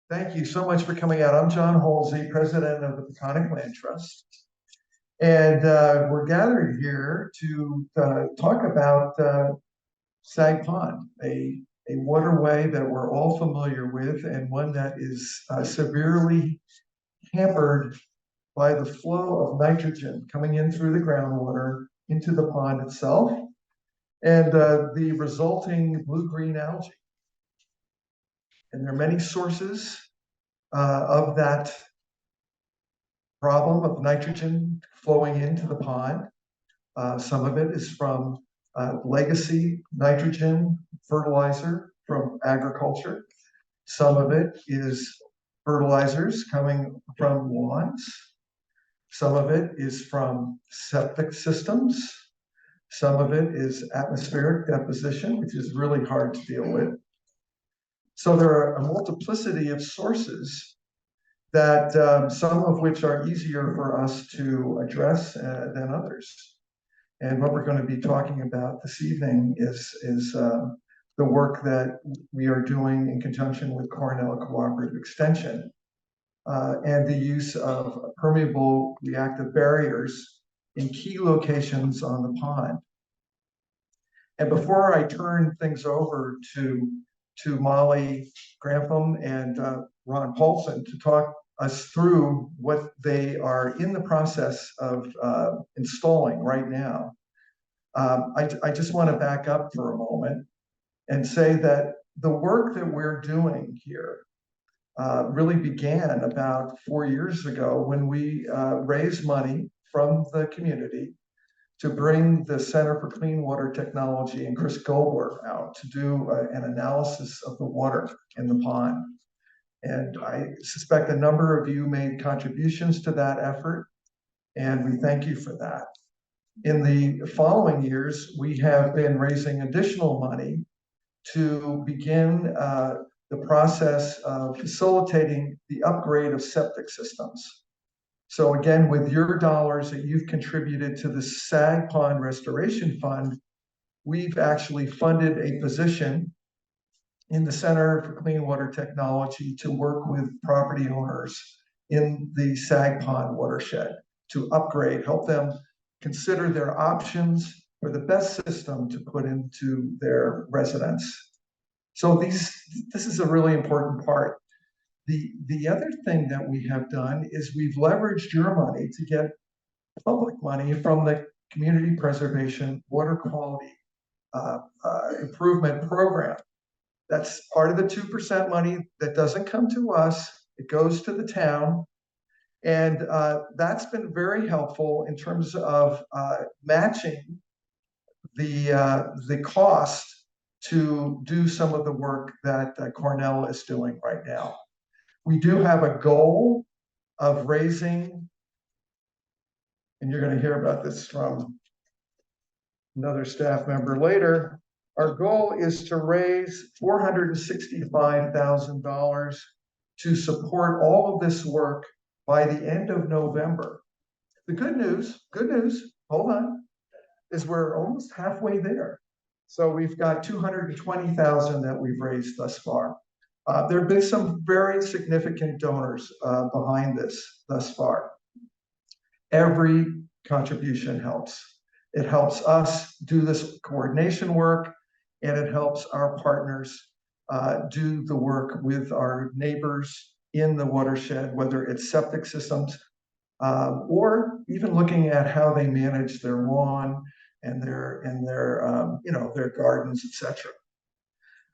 Thank you so much for coming out. I'm John Halsey, president of the Peconic Land Trust. And we're gathered here to talk about Sagg Pond, a waterway that we're all familiar with and one that is severely hampered by the flow of nitrogen coming in through the groundwater into the pond itself and the resulting blue-green algae. And there are many sources of that problem of nitrogen flowing into the pond. Some of it is from legacy nitrogen fertilizer from agriculture. Some of it is fertilizers coming from lawns. Some of it is from septic systems. Some of it is atmospheric deposition, which is really hard to deal with. So there are a multiplicity of sources that some of which are easier for us to address than others. And what we're going to be talking about this evening is the work that we are doing in conjunction with Cornell Cooperative Extension and the use of permeable reactive barriers in key locations on the pond. And before I turn things over to Molly Graffam and Ron Paulsen to talk us through what they are in the process of installing right now, I just want to back up for a moment and say that the work that we're doing here really began about 4 years ago when we raised money from the community to bring the Center for Clean Water Technology and Chris Goldberg out to do an analysis of the water in the pond. And I suspect a number of you made contributions to that effort, and we thank you for that. In the following years, we have been raising additional money to begin the process of facilitating the upgrade of septic systems. So again, with your dollars that you've contributed to the Sagg Pond Restoration Fund, we've actually funded a position in the Center for Clean Water Technology to work with property owners in the Sagg Pond watershed to upgrade, help them consider their options for the best system to put into their residence. So this is a really important part. The other thing that we have done is we've leveraged your money to get public money from the Community Preservation Water Quality Improvement Program. That's part of the 2% money that doesn't come to us. It goes to the town. And that's been very helpful in terms of matching the cost to do some of the work that Cornell is doing right now. We do have a goal of raising, and you're going to hear about this from another staff member later. Our goal is to raise $465,000 to support all of this work by the end of November. The good news, hold on, is we're almost halfway there. So we've got $220,000 that we've raised thus far. There have been some very significant donors behind this thus far. Every contribution helps. It helps us do this coordination work, and it helps our partners do the work with our neighbors in the watershed, whether it's septic systems or even looking at how they manage their lawn and their gardens, etc.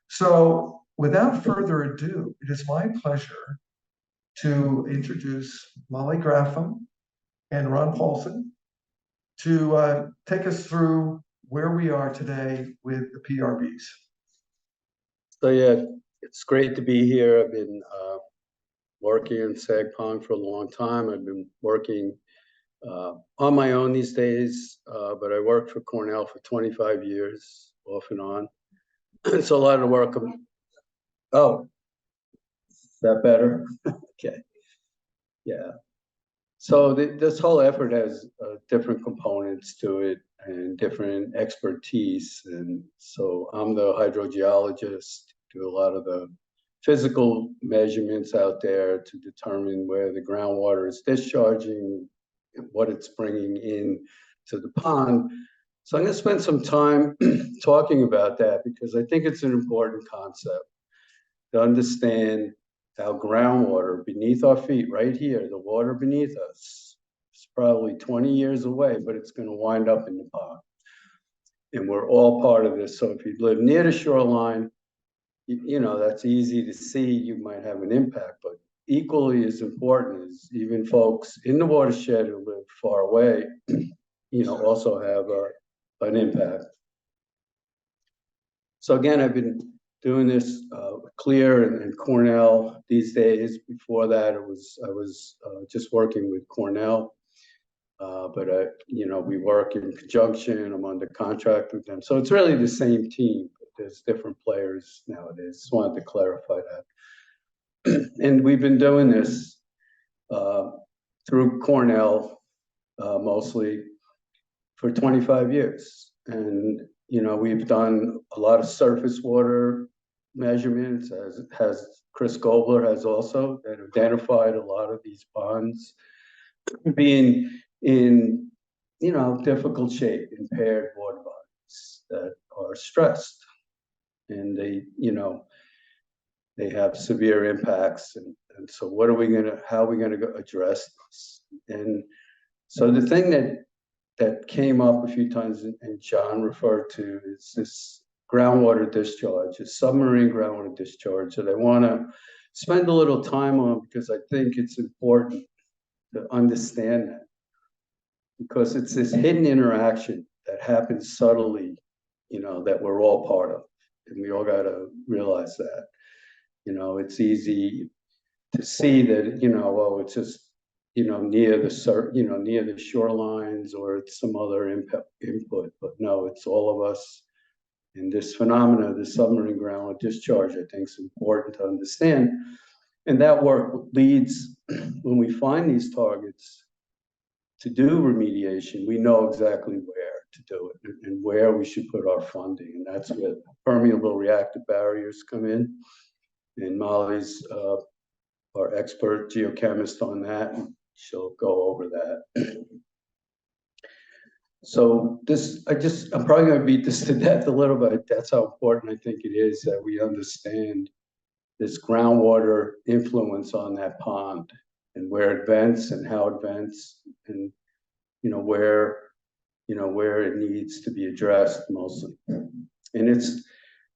So without further ado, it is my pleasure to introduce Molly Graffam and Ron Paulsen to take us through where we are today with the PRBs. So yeah, it's great to be here. I've been working in Sagg Pond for a long time. I've been working on my own these days, but I worked for Cornell for 25 years, off and on. So a lot of the work, oh, is that better? Okay, yeah. So this whole effort has different components to it and different expertise. And so I'm the hydrogeologist, do a lot of the physical measurements out there to determine where the groundwater is discharging, what it's bringing in to the pond. So I'm going to spend some time talking about that because I think it's an important concept to understand how groundwater beneath our feet, right here, the water beneath us, it's probably 20 years away, but it's going to wind up in the pond. And we're all part of this. So if you live near the shoreline, you know, that's easy to see, you might have an impact, but equally as important is even folks in the watershed who live far away, you know, also have an impact. So again, I've been doing this Clear and Cornell these days. Before that, I was just working with Cornell, but you know, we work in conjunction. I'm under contract with them, so it's really the same team. But there's different players nowadays. Just wanted to clarify that. And we've been doing this through Cornell mostly for 25 years, and you know, we've done a lot of surface water measurements, as has Chris Gobler has also, that identified a lot of these ponds being in, you know, difficult shape, impaired water bodies that are stressed, and they, you know, they have severe impacts. And so what are we gonna, how are we gonna address this? And so the thing that came up a few times, and John referred to, is this groundwater discharge, a submarine groundwater discharge that I want to spend a little time on because I think it's important to understand that, because it's this hidden interaction that happens subtly, you know, that we're all part of, and we all got to realize that. You know, it's easy to see that, you know, well, it's just, you know, near the shorelines, or it's some other input, but no, it's all of us. And this phenomena, the submarine groundwater discharge, I think is important to understand. And that work leads, when we find these targets, to do remediation. We know exactly where to do it and where we should put our funding. And that's where permeable reactive barriers come in. And Molly's our expert geochemist on that, and she'll go over that. So this, I'm probably going to beat this to death a little bit. That's how important I think it is that we understand this groundwater influence on that pond, and where it vents and how it vents, and you know, where it needs to be addressed mostly. And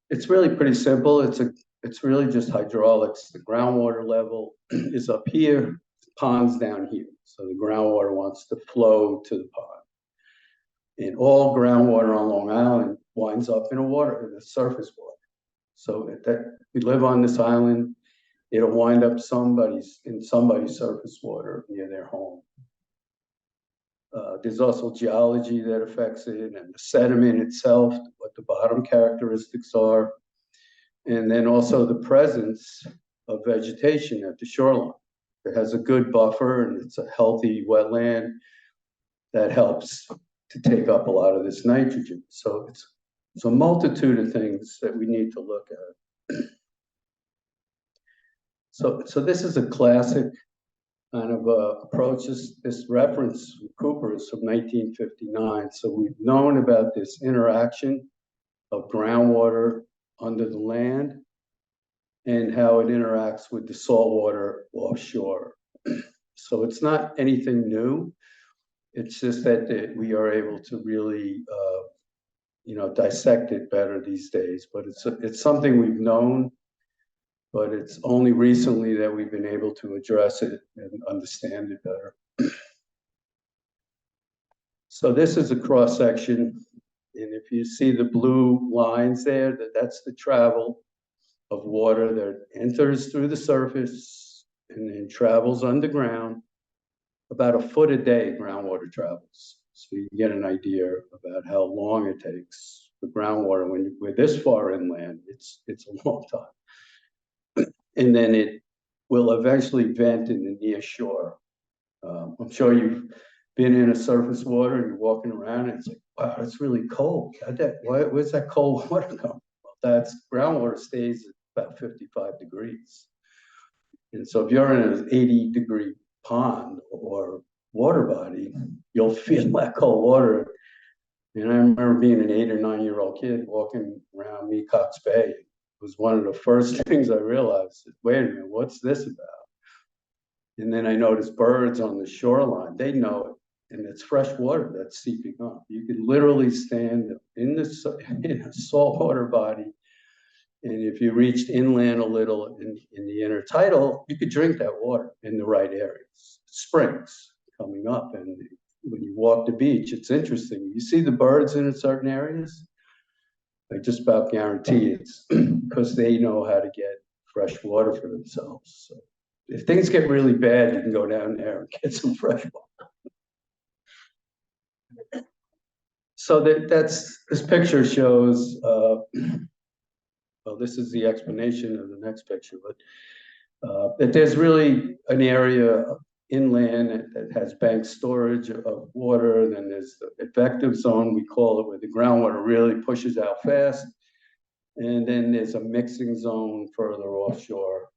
it's really pretty simple. It's really just hydraulics. The groundwater level is up here, the pond's down here. So the groundwater wants to flow to the pond. And all groundwater on Long Island winds up in the surface water. So we live on this island, it'll wind up in somebody's surface water near their home. There's also geology that affects it, and the sediment itself, what the bottom characteristics are, and then also the presence of vegetation at the shoreline. It has a good buffer and it's a healthy wetland that helps to take up a lot of this nitrogen. So it's a multitude of things that we need to look at. So this is a classic kind of approach. This reference from Cooper is from 1959. So we've known about this interaction of groundwater under the land and how it interacts with the salt water offshore. So it's not anything new. It's just that we are able to really, you know, dissect it better these days. But it's something we've known, but it's only recently that we've been able to address it and understand it better. So this is a cross section, and if you see the blue lines there, that's the travel of water that enters through the surface and then travels underground. About a foot a day groundwater travels. So you can get an idea about how long it takes for groundwater. When we're this far inland, it's a long time. And then it will eventually vent in the near shore. I'm sure you've been in a surface water and you're walking around and it's like, wow, it's really cold. Where's that cold water come from? Well, that's groundwater stays about 55 degrees. And so if you're in an 80-degree pond or water body, you'll feel that cold water. And I remember being an 8 or 9-year-old kid walking around Mecox Bay. It was one of the first things I realized, wait a minute, what's this about? And then I noticed birds on the shoreline, they know it. And it's fresh water that's seeping up. You could literally stand in a saltwater body. And if you reached inland a little in the intertidal, you could drink that water in the right areas. Springs coming up. And when you walk the beach, it's interesting. You see the birds in certain areas, I just about guarantee it's because they know how to get fresh water for themselves. So if things get really bad, you can go down there and get some fresh water. So this picture shows, well, this is the explanation of the next picture, but that there's really an area inland that has bank storage of water. Then there's the effective zone, we call it, where the groundwater really pushes out fast. And then there's a mixing zone further offshore.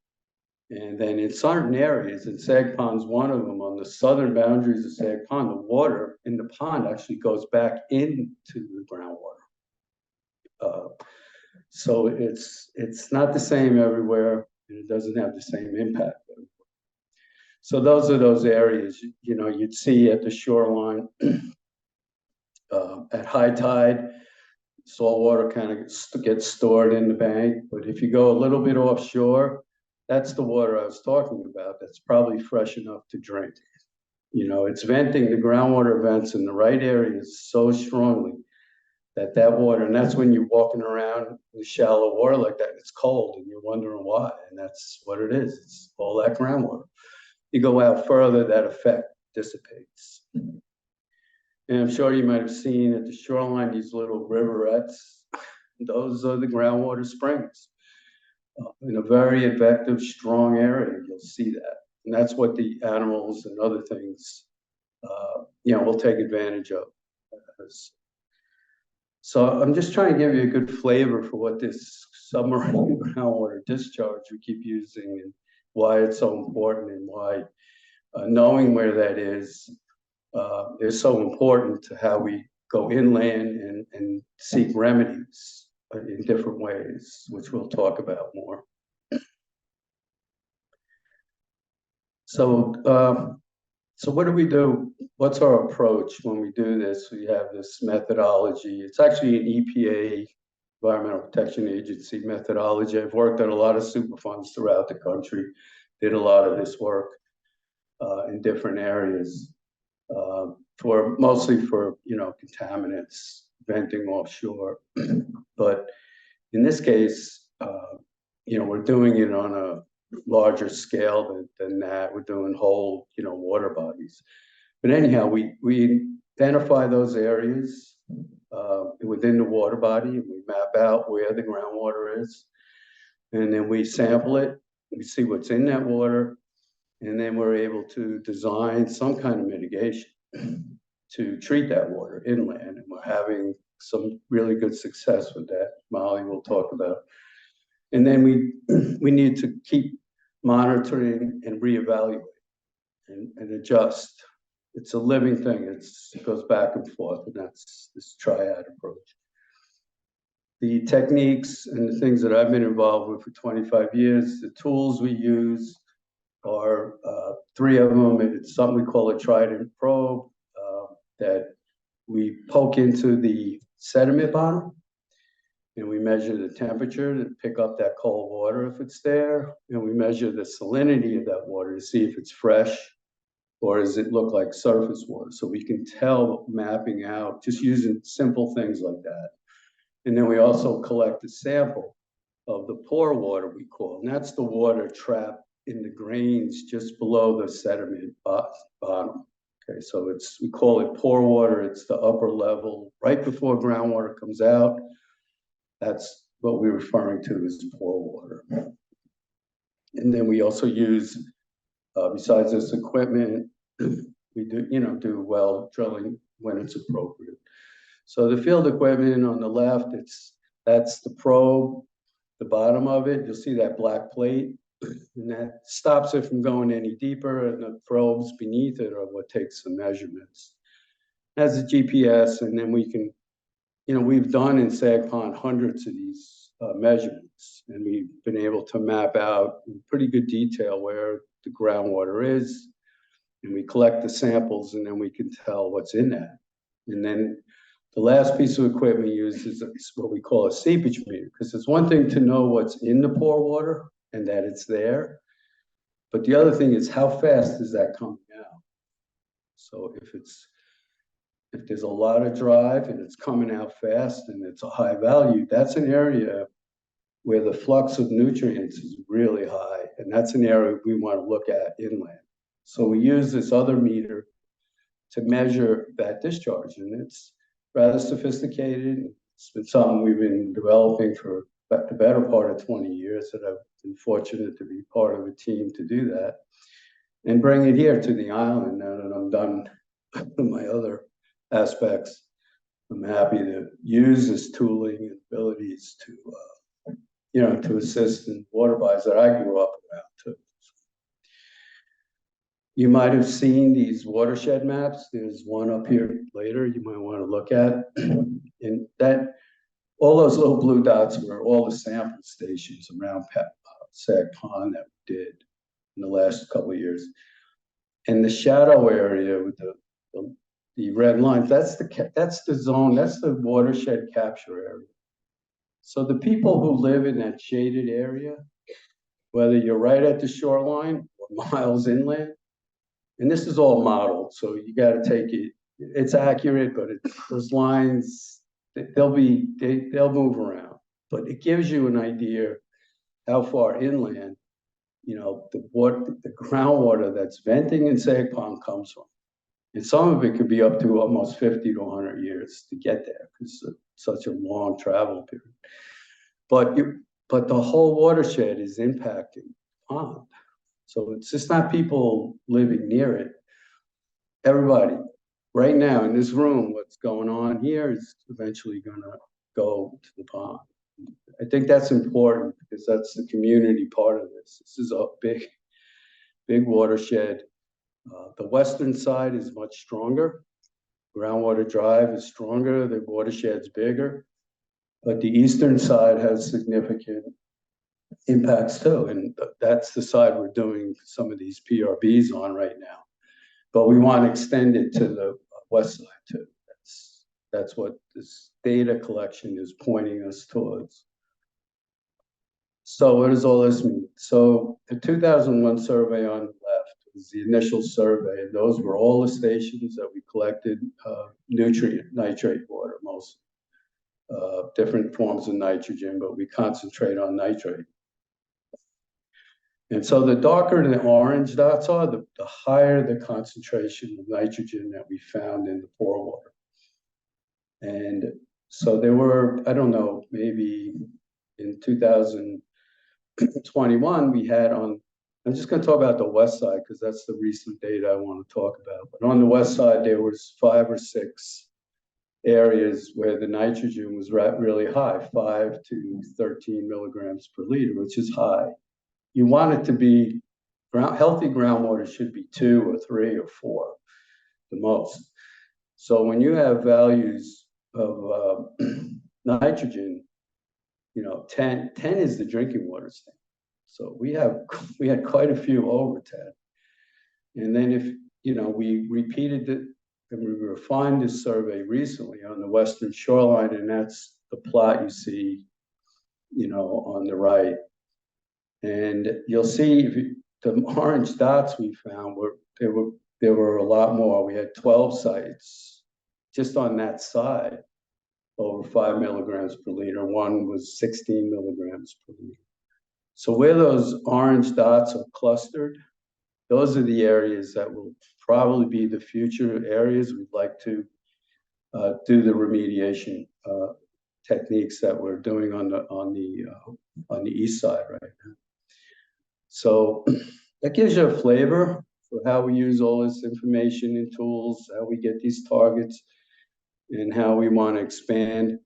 And then in certain areas, and Sagg Pond's one of them, on the southern boundaries of Sagg Pond, the water in the pond actually goes back into the groundwater. So it's not the same everywhere, and it doesn't have the same impact everywhere. So those are those areas, you know, you'd see at the shoreline. At high tide, salt water kind of gets stored in the bank. But if you go a little bit offshore, that's the water I was talking about. That's probably fresh enough to drink. You know, it's venting, the groundwater vents in the right areas so strongly that water, and that's when you're walking around in shallow water like that, it's cold and you're wondering why. And that's what it is. It's all that groundwater. You go out further, that effect dissipates. And I'm sure you might have seen at the shoreline these little riverets. Those are the groundwater springs. In a very effective, strong area, you'll see that. And that's what the animals and other things, you know, will take advantage of. So I'm just trying to give you a good flavor for what this submarine groundwater discharge we keep using and why it's so important, and why knowing where that is so important to how we go inland and seek remedies in different ways, which we'll talk about more. So, so what do we do? What's our approach when we do this? We have this methodology. It's actually an EPA, Environmental Protection Agency methodology. I've worked on a lot of Superfunds throughout the country, did a lot of this work in different areas. Mostly for, you know, contaminants venting offshore. But in this case, you know, we're doing it on a larger scale than that. We're doing whole, you know, water bodies. But anyhow, we identify those areas within the water body, and we map out where the groundwater is. And then we sample it, we see what's in that water, and then we're able to design some kind of mitigation to treat that water inland. And we're having some really good success with that. Molly will talk about. And then we need to keep monitoring and reevaluate and adjust. It's a living thing. It goes back and forth, and that's this triad approach. The techniques and the things that I've been involved with for 25 years, the tools we use are 3 of them. It's something we call a trident probe that we poke into the sediment bottom, and we measure the temperature to pick up that cold water if it's there, and we measure the salinity of that water to see if it's fresh or does it look like surface water. So we can tell, mapping out, just using simple things like that. And then we also collect a sample of the pore water, we call, and that's the water trapped in the grains just below the sediment bottom. Okay, so we call it pore water. It's the upper level, right before groundwater comes out. That's what we're referring to as pore water. And then we also use, besides this equipment, we do well drilling when it's appropriate. So the field equipment on the left, that's the probe. the bottom of it, you'll see that black plate, and that stops it from going any deeper, and the probes beneath it are what takes the measurements. It has a GPS, and then we can, we've done in Sagg Pond hundreds of these measurements, and we've been able to map out in pretty good detail where the groundwater is, and we collect the samples, and then we can tell what's in that. And then the last piece of equipment used is what we call a seepage meter, because it's one thing to know what's in the pore water and that it's there, but the other thing is how fast is that coming out? So if there's a lot of drive and it's coming out fast and it's a high value, that's an area where the flux of nutrients is really high, and that's an area we want to look at inland. So we use this other meter to measure that discharge, and it's rather sophisticated. It's been something we've been developing for the better part of 20 years, that I've been fortunate to be part of a team to do that and bring it here to the island. Now that I'm done with my other aspects, I'm happy to use this tooling and abilities to, to assist in water bodies that I grew up around too. You might have seen these watershed maps. There's one up here later you might want to look at. And that, all those little blue dots were all the sample stations around Sagg Pond that we did in the last couple of years. And the shadow area with the red lines, that's the zone, that's the watershed capture area. So the people who live in that shaded area, whether you're right at the shoreline or miles inland, and this is all modeled, so you got to take it. It's accurate, but those lines, they'll move around. But it gives you an idea how far inland, the groundwater that's venting in Sagg Pond comes from. And some of it could be up to almost 50 to 100 years to get there, because it's such a long travel period. But the whole watershed is impacting the pond. So it's just not people living near it. Everybody, right now in this room, what's going on here is eventually going to go to the pond. I think that's important because that's the community part of this. This is a big watershed. The western side is much stronger. Groundwater drive is stronger. The watershed's bigger. But the eastern side has significant impacts too, and that's the side we're doing some of these PRBs on right now. But we want to extend it to the west side too. That's what this data collection is pointing us towards. So what does all this mean? So the 2001 survey on the left was the initial survey, and those were all the stations that we collected nitrate water, most different forms of nitrogen, but we concentrate on nitrate. And so the darker the orange dots are, the higher the concentration of nitrogen that we found in the pore water. And so there were, I don't know, maybe in 2021, we had I'm just going to talk about the west side because that's the recent data I want to talk about. But on the west side, there was 5 or 6 areas where the nitrogen was really high, 5 to 13 milligrams per liter, which is high. You want it to be, healthy groundwater should be 2 or 3 or 4, the most. So when you have values of nitrogen, 10 is the drinking water standard. So we had quite a few over 10. And then if, we repeated it and we refined this survey recently on the western shoreline, and that's the plot you see, on the right. And you'll see the orange dots we found there were a lot more. We had 12 sites just on that side, over 5 milligrams per liter. One was 16 milligrams per liter. So where those orange dots are clustered, those are the areas that will probably be the future areas we'd like to do the remediation techniques that we're doing on the east side right now. So that gives you a flavor for how we use all this information and tools, how we get these targets, and how we want to expand,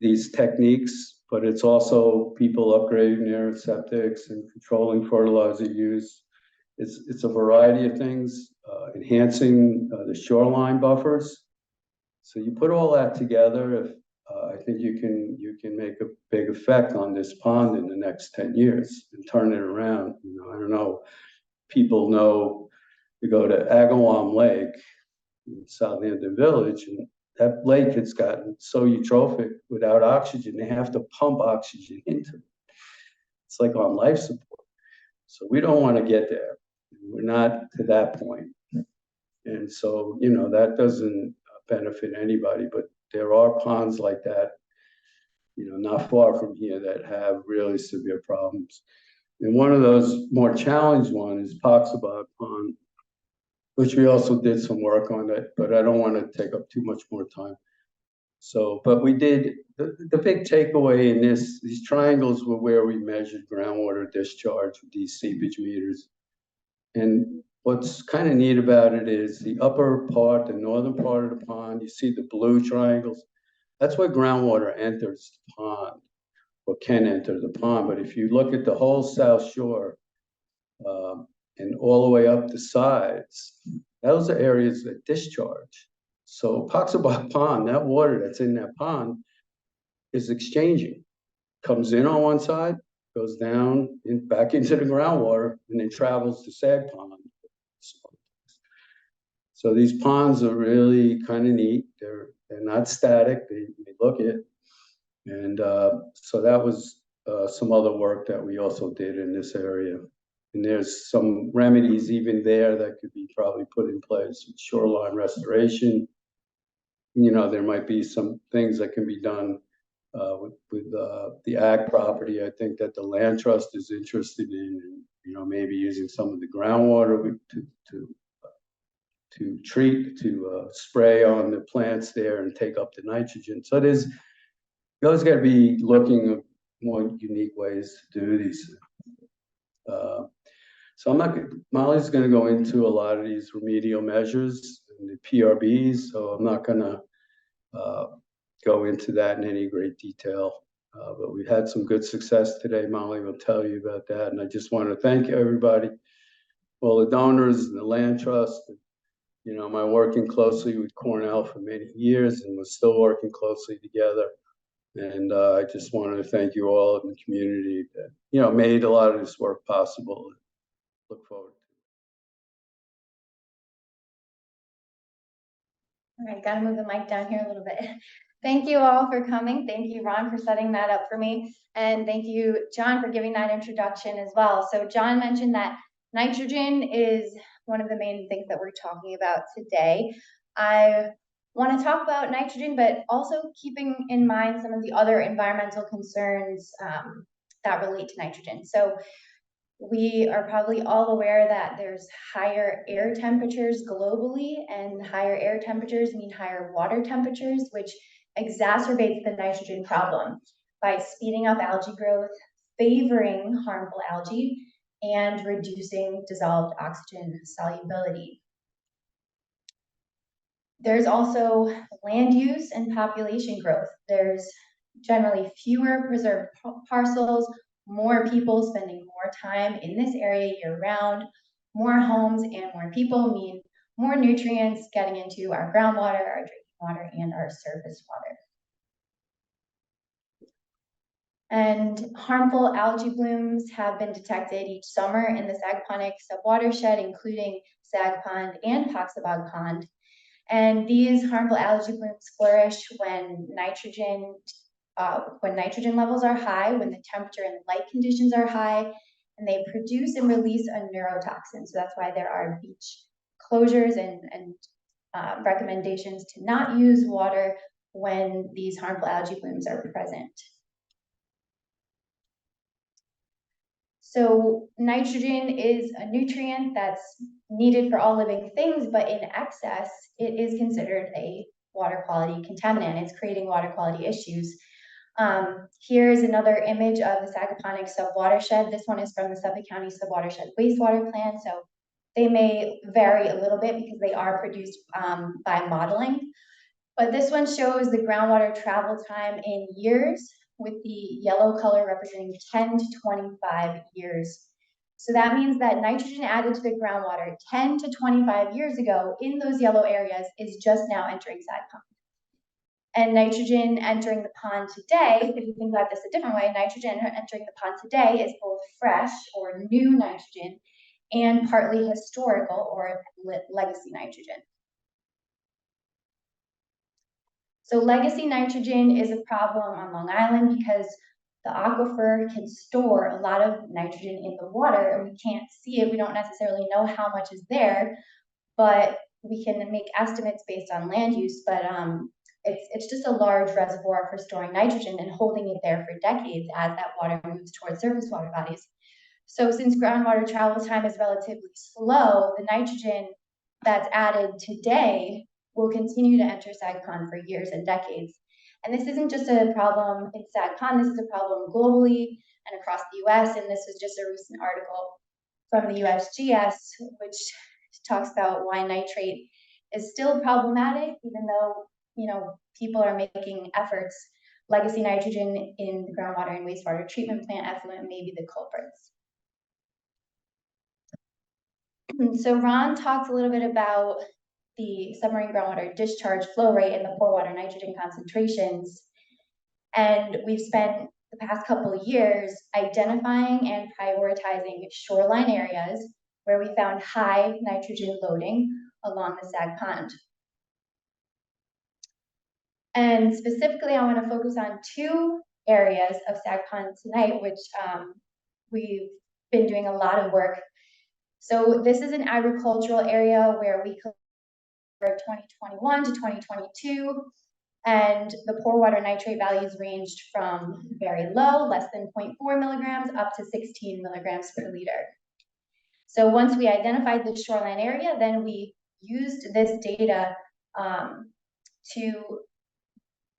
these techniques, but it's also people upgrading their septics and controlling fertilizer use. It's a variety of things, enhancing the shoreline buffers. So you put all that together, if I think you can make a big effect on this pond in the next 10 years and turn it around. You know, I don't know, people know to go to Agawam Lake in Southampton Village, and that lake has gotten so eutrophic without oxygen, they have to pump oxygen into it. It's like on life support. So we don't want to get there. We're not to that point. And so, you know, that doesn't benefit anybody, but there are ponds like that, you know, not far from here that have really severe problems. And one of those more challenged ones is Poxabog Pond, which we also did some work on it, but I don't want to take up too much more time. So, but we did, the big takeaway in these triangles were where we measured groundwater discharge with these seepage meters. And what's kind of neat about it is the upper part, the northern part of the pond, you see the blue triangles. That's where groundwater enters the pond, or can enter the pond. But if you look at the whole South Shore and all the way up the sides, those are areas that discharge. So Poxabog Pond, that water that's in that pond is exchanging. Comes in on one side, goes down and back into the groundwater, and then travels to Sagg Pond. So these ponds are really kind of neat. They're not static. They look it. And so that was some other work that we also did in this area. And there's some remedies even there that could be probably put in place with shoreline restoration. You know, there might be some things that can be done with the ag property. I think that the land trust is interested in, you know, maybe using some of the groundwater to treat, to spray on the plants there and take up the nitrogen. So you always got to be looking at more unique ways to do these. So Molly's going to go into a lot of these remedial measures and the PRBs, so I'm not going to go into that in any great detail. But we've had some good success today. Molly will tell you about that. And I just want to thank everybody, all the donors and the land trust. And, you know, my working closely with Cornell for many years, and we're still working closely together. And I just wanted to thank you all in the community that, you know, made a lot of this work possible. Look forward to it. All right, got to move the mic down here a little bit. Thank you all for coming. Thank you, Ron, for setting that up for me. And thank you, John, for giving that introduction as well. So John mentioned that nitrogen is one of the main things that we're talking about today. I want to talk about nitrogen, but also keeping in mind some of the other environmental concerns that relate to nitrogen. So we are probably all aware that there's higher air temperatures globally, and higher air temperatures mean higher water temperatures, which exacerbates the nitrogen problem by speeding up algae growth, favoring harmful algae, and reducing dissolved oxygen solubility. There's also land use and population growth. There's generally fewer preserved parcels, more people spending more time in this area year-round. More homes and more people mean more nutrients getting into our groundwater, our drinking water, and our surface water. And harmful algae blooms have been detected each summer in the Sagg Pond subwatershed, including Sagg Pond and Poxabog Pond. And these harmful algae blooms flourish when nitrogen levels are high, when the temperature and light conditions are high, and they produce and release a neurotoxin. So that's why there are beach closures and recommendations to not use water when these harmful algae blooms are present. So nitrogen is a nutrient that's needed for all living things, but in excess, it is considered a water quality contaminant. It's creating water quality issues. Here's another image of the Sagg Pond subwatershed. This one is from the Suffolk County subwatershed wastewater plant. So they may vary a little bit because they are produced by modeling. But this one shows the groundwater travel time in years with the yellow color representing 10 to 25 years. So that means that nitrogen added to the groundwater 10 to 25 years ago in those yellow areas is just now entering Sagg Pond. And nitrogen entering the pond today, if you think about this a different way, nitrogen entering the pond today is both fresh or new nitrogen and partly historical or legacy nitrogen. So legacy nitrogen is a problem on Long Island because the aquifer can store a lot of nitrogen in the water and we can't see it. We don't necessarily know how much is there, but we can make estimates based on land use. But it's just a large reservoir for storing nitrogen and holding it there for decades as that water moves towards surface water bodies. So since groundwater travel time is relatively slow, the nitrogen that's added today will continue to enter Sagg Pond for years and decades. And this isn't just a problem in Sagg Pond, this is a problem globally and across the US. And this was just a recent article from the USGS, which talks about why nitrate is still problematic, even though, you know, people are making efforts. Legacy nitrogen in the groundwater and wastewater treatment plant effluent may be the culprits. So Ron talked a little bit about the submarine groundwater discharge flow rate and the pore water nitrogen concentrations. And we've spent the past couple of years identifying and prioritizing shoreline areas where we found high nitrogen loading along the Sagg Pond. And specifically, I want to focus on two areas of Sagg Pond tonight, which we've been doing a lot of work. So this is an agricultural area where we covered 2021 to 2022, and the pore water nitrate values ranged from very low, less than 0.4 milligrams, up to 16 milligrams per liter. So once we identified the shoreline area, then we used this data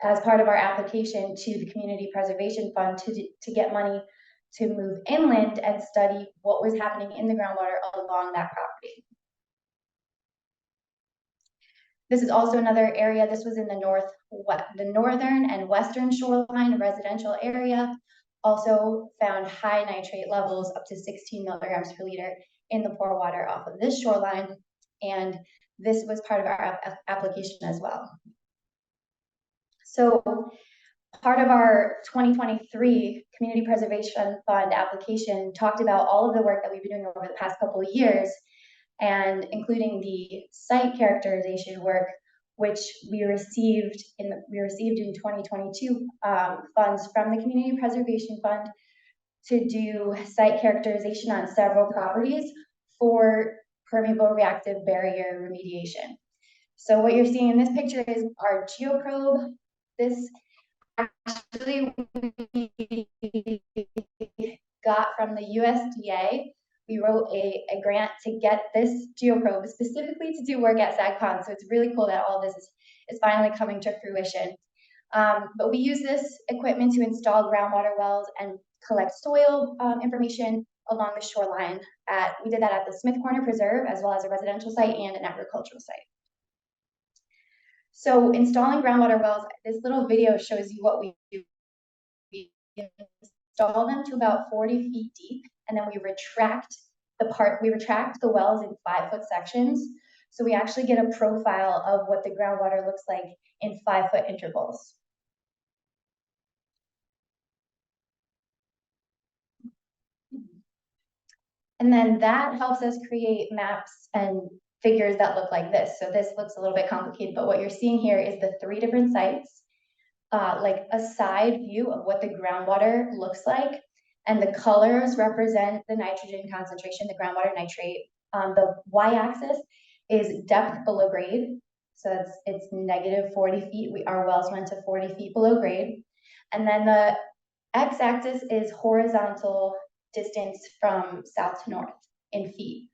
as part of our application to the Community Preservation Fund to get money to move inland and study what was happening in the groundwater along that property. This is also another area. This was in the northern and western shoreline residential area. Also found high nitrate levels up to 16 milligrams per liter in the pore water off of this shoreline. And this was part of our application as well. So part of our 2023 Community Preservation Fund application talked about all of the work that we've been doing over the past couple of years, and including the site characterization work, which we received in 2022 funds from the Community Preservation Fund to do site characterization on several properties for permeable reactive barrier remediation. So what you're seeing in this picture is our geoprobe. This actually we got from the USDA. We wrote a grant to get this geoprobe specifically to do work at Sagg Pond. So it's really cool that all this is finally coming to fruition. But we use this equipment to install groundwater wells and collect soil information along the shoreline. We did that at the Smith Corner Preserve, as well as a residential site and an agricultural site. So installing groundwater wells, this little video shows you what we do. We install them to about 40 feet deep, and then we retract the wells in 5-foot sections. So we actually get a profile of what the groundwater looks like in 5-foot intervals. And then that helps us create maps and figures that look like this. So this looks a little bit complicated, but what you're seeing here is the 3 different sites, like a side view of what the groundwater looks like. And the colors represent the nitrogen concentration, the groundwater nitrate. The y-axis is depth below grade. So it's negative 40 feet. Our wells went to 40 feet below grade. And then the x-axis is horizontal distance from south to north in feet.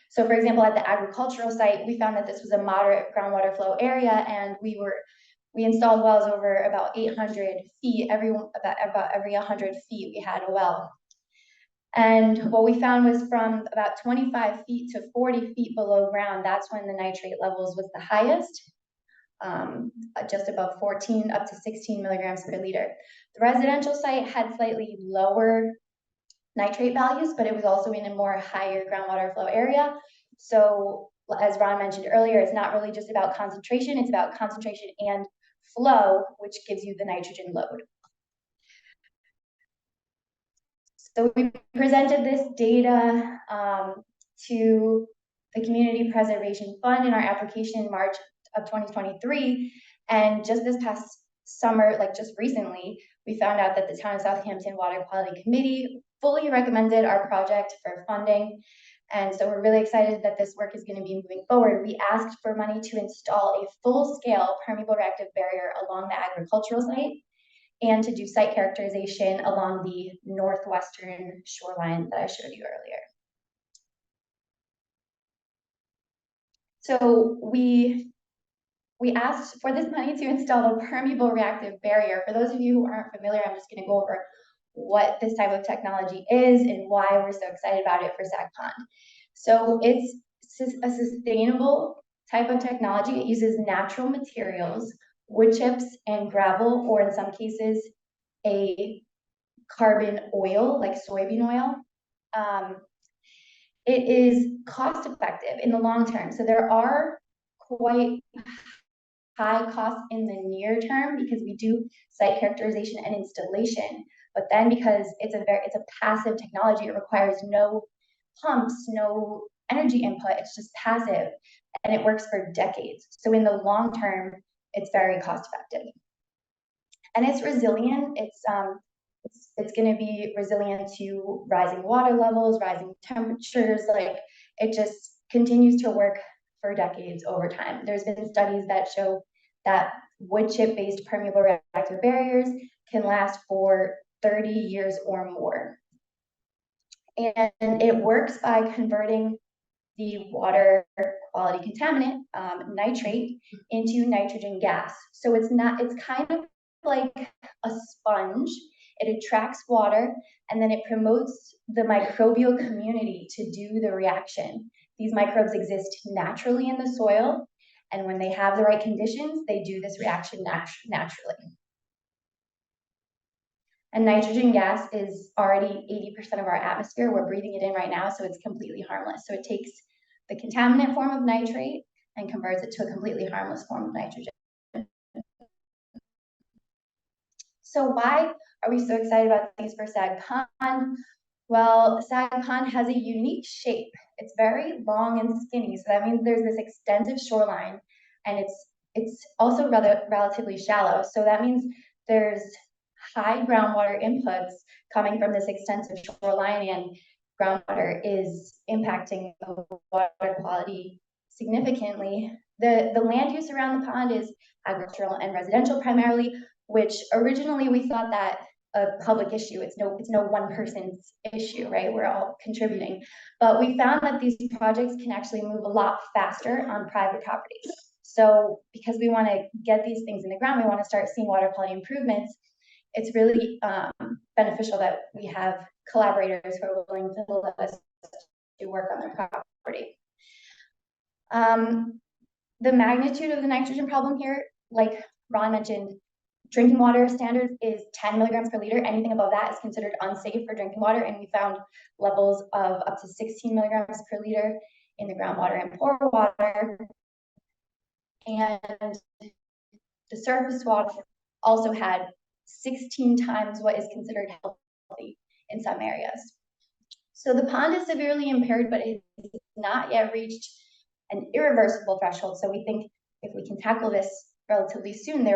So for example, at the agricultural site, we found that this was a moderate groundwater flow area, and we installed wells over about 800 feet. About every 100 feet, we had a well. And what we found was from about 25 feet to 40 feet below ground, that's when the nitrate levels was the highest. just above 14 up to 16 milligrams per liter. The residential site had slightly lower nitrate values, but it was also in a more higher groundwater flow area. So as Ron mentioned earlier, it's not really just about concentration, it's about concentration and flow, which gives you the nitrogen load. So we presented this data to the Community Preservation Fund in our application in March of 2023. And just this past summer, like just recently, we found out that the Town of Southampton Water Quality Committee fully recommended our project for funding. And so we're really excited that this work is going to be moving forward. We asked for money to install a full-scale permeable reactive barrier along the agricultural site and to do site characterization along the northwestern shoreline that I showed you earlier. So we asked for this money to install a permeable reactive barrier. For those of you who aren't familiar, I'm just going to go over what this type of technology is and why we're so excited about it for Sagg Pond. So it's a sustainable type of technology. It uses natural materials, wood chips and gravel, or in some cases, a carbon oil, like soybean oil. It is cost effective in the long term. So there are quite high costs in the near term because we do site characterization and installation. But then because it's a passive technology, it requires no pumps, no energy input, it's just passive, and it works for decades. So in the long term, it's very cost effective. And it's resilient. It's going to be resilient to rising water levels, rising temperatures. Like, it just continues to work for decades over time. There's been studies that show that wood chip based permeable reactive barriers can last for 30 years or more. And it works by converting the water quality contaminant, nitrate, into nitrogen gas. So it's kind of like a sponge. It attracts water, and then it promotes the microbial community to do the reaction. These microbes exist naturally in the soil, and when they have the right conditions, they do this reaction naturally. And nitrogen gas is already 80% of our atmosphere. We're breathing it in right now, so it's completely harmless. So it takes the contaminant form of nitrate and converts it to a completely harmless form of nitrogen. So why are we so excited about these for Sagg Pond? Well, Sagg Pond has a unique shape. It's very long and skinny, so that means there's this extensive shoreline, and it's also relatively shallow. So that means there's high groundwater inputs coming from this extensive shoreline, and groundwater is impacting the water quality significantly. The land use around the pond is agricultural and residential primarily, which originally we thought that a public issue. It's no one person's issue, right? We're all contributing. But we found that these projects can actually move a lot faster on private properties. So because we want to get these things in the ground, we want to start seeing water quality improvements. It's really beneficial that we have collaborators who are willing to let us do work on their property. The magnitude of the nitrogen problem here, like Ron mentioned, drinking water standard is 10 milligrams per liter. Anything above that is considered unsafe for drinking water, and we found levels of up to 16 milligrams per liter in the groundwater and pore water. And the surface water also had 16 times what is considered healthy in some areas. So the pond is severely impaired, but it has not yet reached an irreversible threshold. So we think if we can tackle this relatively soon,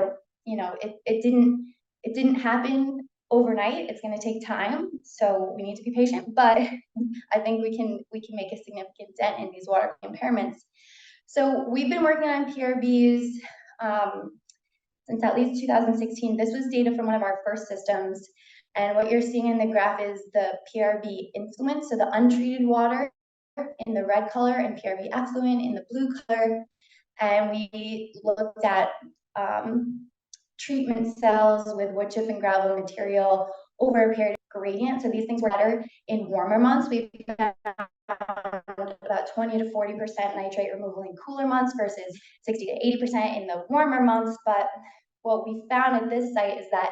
it didn't happen overnight. It's going to take time, so we need to be patient. But I think we can make a significant dent in these water impairments. So we've been working on PRBs since at least 2016. This was data from one of our first systems, and what you're seeing in the graph is the PRB influence, so the untreated water in the red color and PRB effluent in the blue color. And we looked at treatment cells with wood chip and gravel material over a period of gradient. So these things were better in warmer months. We found about about 20 to 40% nitrate removal in cooler months versus 60 to 80% in the warmer months. But what we found at this site is that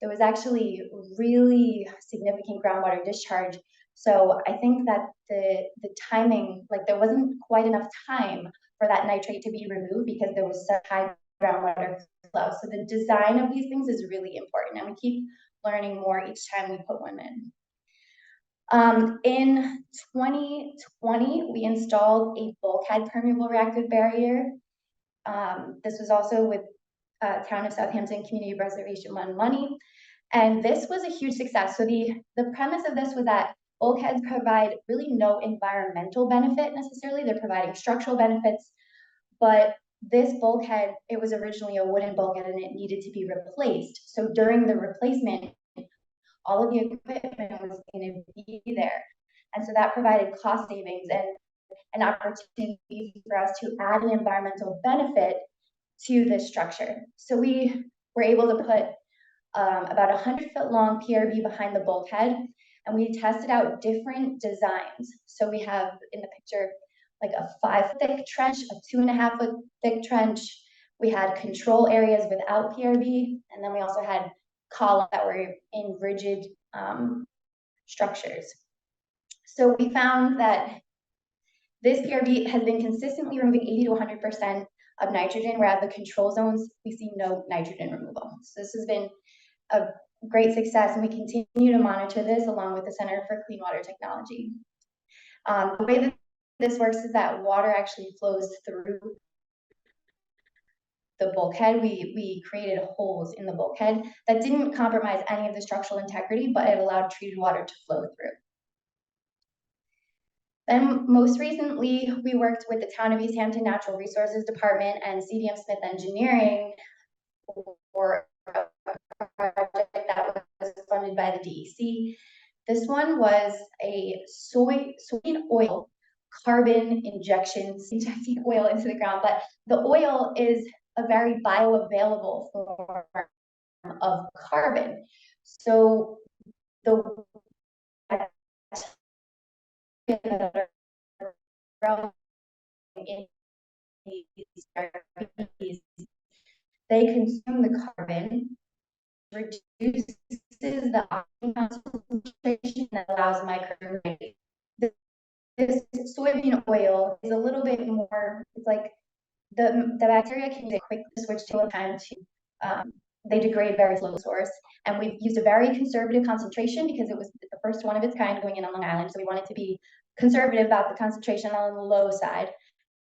there was actually really significant groundwater discharge. So I think that the timing, like there wasn't quite enough time for that nitrate to be removed because there was such high groundwater flow. So the design of these things is really important, and we keep learning more each time we put one in. In 2020, we installed a bulkhead permeable reactive barrier. This was also with Town of Southampton Community Preservation money. And this was a huge success. So the premise of this was that bulkheads provide really no environmental benefit necessarily. They're providing structural benefits, but this bulkhead, it was originally a wooden bulkhead and it needed to be replaced. So during the replacement, all of the equipment was going to be there. And so that provided cost savings and an opportunity for us to add an environmental benefit to this structure. So we were able to put about 100-foot long PRB behind the bulkhead, and we tested out different designs. So we have in the picture like a 5-foot thick trench, a 2.5-foot thick trench. We had control areas without PRB, and then we also had columns that were in rigid structures. So we found that this PRB has been consistently removing 80 to 100% of nitrogen, whereas the control zones, we see no nitrogen removal. So this has been a great success, and we continue to monitor this along with the Center for Clean Water Technology. The way that this works is that water actually flows through the bulkhead. We created holes in the bulkhead that didn't compromise any of the structural integrity, but it allowed treated water to flow through. Then most recently, we worked with the Town of East Hampton Natural Resources Department and CDM Smith Engineering for a project that was funded by the DEC. This one was a soybean oil carbon injecting oil into the ground, but the oil is a very bioavailable form of carbon. So the they consume the carbon, reduces the oxygen concentration, and allows microbiome. This soybean oil is a little bit more, it's like the bacteria can quickly switch to a time to, they degrade very slow source. And we've used a very conservative concentration because it was the first one of its kind going in on Long Island. So we wanted to be conservative about the concentration on the low side.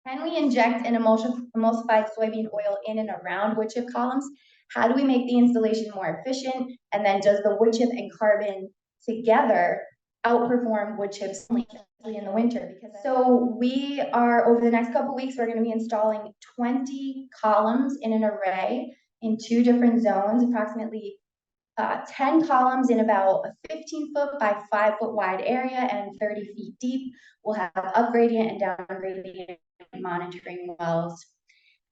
Can we inject an emulsified soybean oil in and around wood chip columns? How do we make the installation more efficient? And then does the wood chip and carbon together outperform wood chips in the winter? Because so we are, over the next couple of weeks, we're going to be installing 20 columns in an array in 2 different zones, approximately 10 columns in about a 15-foot by 5-foot wide area and 30 feet deep. We'll have up gradient and down gradient monitoring wells.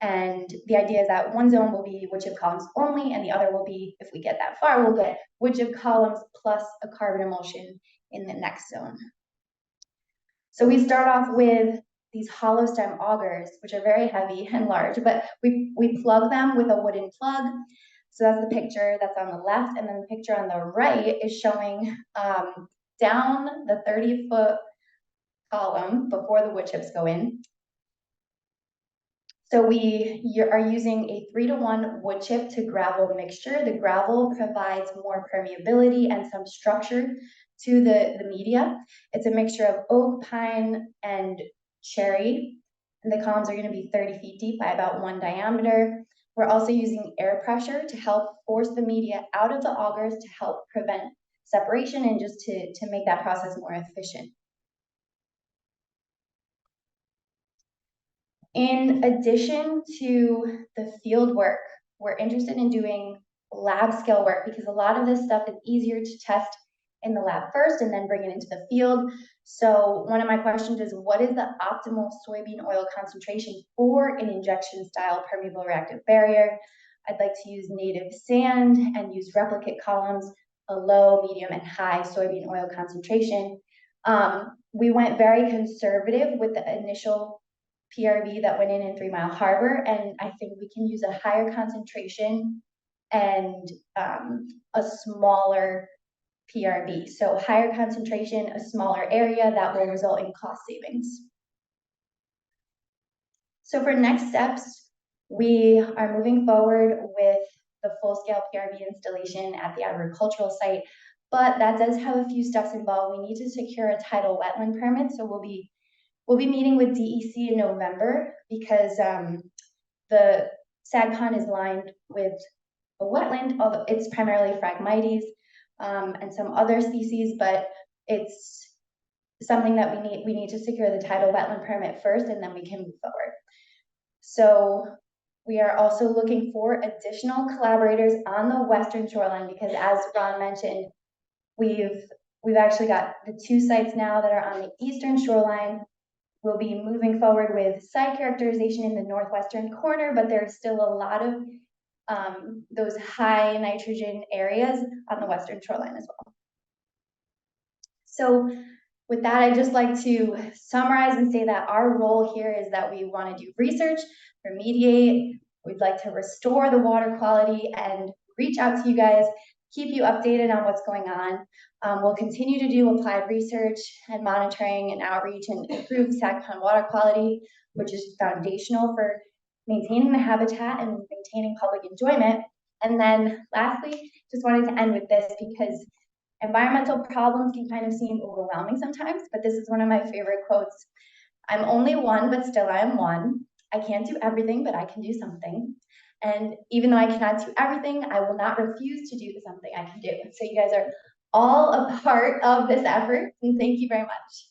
And the idea is that one zone will be wood chip columns only, and the other will be, if we get that far, we'll get wood chip columns plus a carbon emulsion in the next zone. So we start off with these hollow stem augers, which are very heavy and large, but we plug them with a wooden plug. So that's the picture that's on the left, and then the picture on the right is showing down the 30-foot column before the wood chips go in. So we are using a 3-to-1 wood chip to gravel mixture. The gravel provides more permeability and some structure to the media. It's a mixture of oak, pine, and cherry. And the columns are going to be 30 feet deep by about 1 diameter. We're also using air pressure to help force the media out of the augers to help prevent separation and just to make that process more efficient. In addition to the field work, we're interested in doing lab scale work because a lot of this stuff is easier to test in the lab first and then bring it into the field. So one of my questions is, what is the optimal soybean oil concentration for an injection style permeable reactive barrier? I'd like to use native sand and use replicate columns, a low, medium, and high soybean oil concentration. we went very conservative with the initial PRB that went in 3 Mile Harbor, and I think we can use a higher concentration and a smaller PRB. So higher concentration, a smaller area, that will result in cost savings. So for next steps, we are moving forward with the full-scale PRB installation at the agricultural site, but that does have a few steps involved. We need to secure a tidal wetland permit, so we'll be meeting with DEC in November because the Sagg Pond is lined with a wetland, although it's primarily Phragmites and some other species, but it's something that we need to secure the tidal wetland permit first, and then we can move forward. So we are also looking for additional collaborators on the western shoreline because, as Ron mentioned, we've actually got the 2 sites now that are on the eastern shoreline. We'll be moving forward with site characterization in the northwestern corner, but there's still a lot of those high nitrogen areas on the western shoreline as well. So with that, I'd just like to summarize and say that our role here is that we want to do research, remediate, we'd like to restore the water quality and reach out to you guys, keep you updated on what's going on. We'll continue to do applied research and monitoring and outreach and improve Sagg Pond water quality, which is foundational for maintaining the habitat and maintaining public enjoyment. And then lastly, just wanted to end with this because environmental problems can kind of seem overwhelming sometimes, but this is one of my favorite quotes. I'm only one, but still I am one. I can't do everything, but I can do something. And even though I cannot do everything, I will not refuse to do something I can do. So you guys are all a part of this effort, and thank you very much.